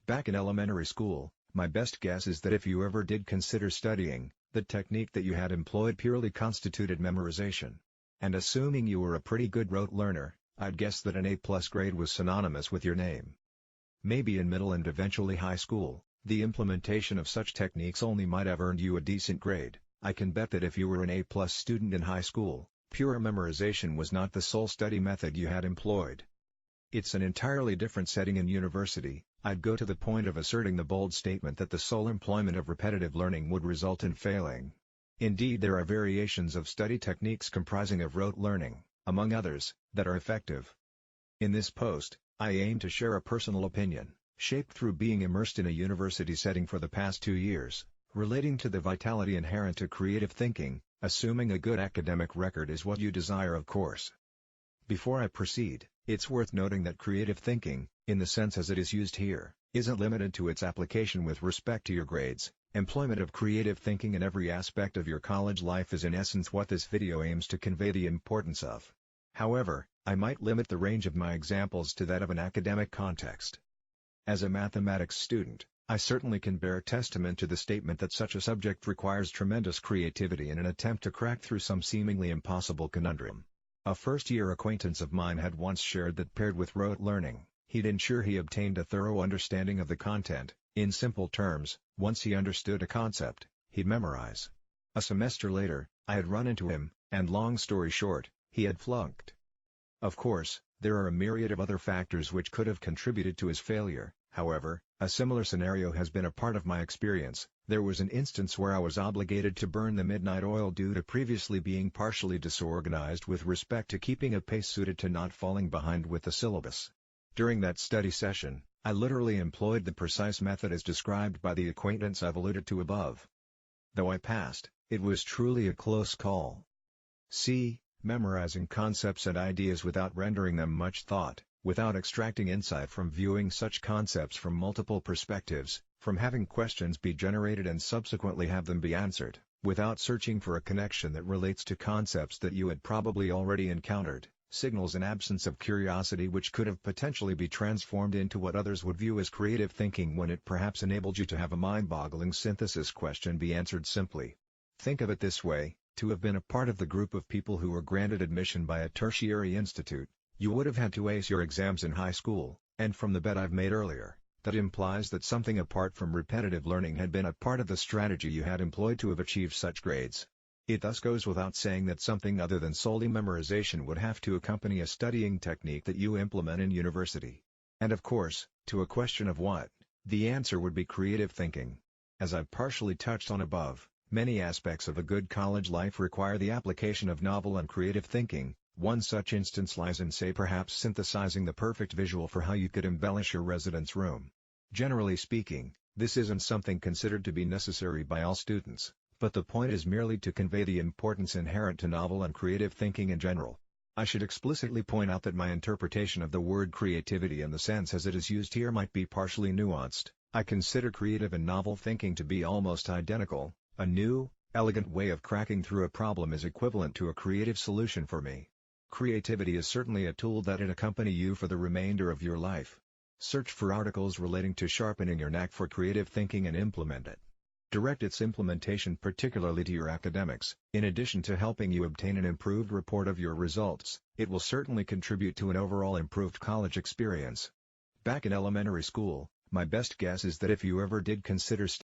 Back in elementary school, my best guess is that if you ever did consider studying, the technique that you had employed purely constituted memorization. And assuming you were a pretty good rote learner, I'd guess that an A+ grade was synonymous with your name. Maybe in middle and eventually high school, the implementation of such techniques only might have earned you a decent grade. I can bet that if you were an A+ student in high school, pure memorization was not the sole study method you had employed. It's an entirely different setting in university. I'd go to the point of asserting the bold statement that the sole employment of repetitive learning would result in failing. Indeed, there are variations of study techniques comprising of rote learning, among others, that are effective. In this post, I aim to share a personal opinion, shaped through being immersed in a university setting for the past 2 years, relating to the vitality inherent to creative thinking, assuming a good academic record is what you desire, of course. Before I proceed, it's worth noting that creative thinking, in the sense as it is used here, isn't limited to its application with respect to your grades. Employment of creative thinking in every aspect of your college life is in essence what this video aims to convey the importance of. However, I might limit the range of my examples to that of an academic context. As a mathematics student, I certainly can bear testament to the statement that such a subject requires tremendous creativity in an attempt to crack through some seemingly impossible conundrum. A first-year acquaintance of mine had once shared that paired with rote learning, he'd ensure he obtained a thorough understanding of the content. In simple terms, once he understood a concept, he'd memorize. A semester later, I had run into him, and long story short, he had flunked. Of course, there are a myriad of other factors which could have contributed to his failure. However, a similar scenario has been a part of my experience. There was an instance where I was obligated to burn the midnight oil due to previously being partially disorganized with respect to keeping a pace suited to not falling behind with the syllabus. During that study session, I literally employed the precise method as described by the acquaintance I've alluded to above. Though I passed, it was truly a close call. See, memorizing concepts and ideas without rendering them much thought, without extracting insight from viewing such concepts from multiple perspectives, from having questions be generated and subsequently have them be answered, without searching for a connection that relates to concepts that you had probably already encountered, signals an absence of curiosity which could have potentially be transformed into what others would view as creative thinking when it perhaps enabled you to have a mind-boggling synthesis question be answered simply. Think of it this way: to have been a part of the group of people who were granted admission by a tertiary institute, you would have had to ace your exams in high school, and from the bet I've made earlier, that implies that something apart from repetitive learning had been a part of the strategy you had employed to have achieved such grades. It thus goes without saying that something other than solely memorization would have to accompany a studying technique that you implement in university. And of course, to a question of what, the answer would be creative thinking. As I've partially touched on above, many aspects of a good college life require the application of novel and creative thinking. One such instance lies in, say, perhaps synthesizing the perfect visual for how you could embellish your residence room. Generally speaking, this isn't something considered to be necessary by all students, but the point is merely to convey the importance inherent to novel and creative thinking in general. I should explicitly point out that my interpretation of the word creativity in the sense as it is used here might be partially nuanced. I consider creative and novel thinking to be almost identical. A new, elegant way of cracking through a problem is equivalent to a creative solution for me. Creativity is certainly a tool that'll accompany you for the remainder of your life. Search for articles relating to sharpening your knack for creative thinking and implement it. Direct its implementation particularly to your academics. In addition to helping you obtain an improved report of your results, it will certainly contribute to an overall improved college experience. Back in elementary school, my best guess is that if you ever did consider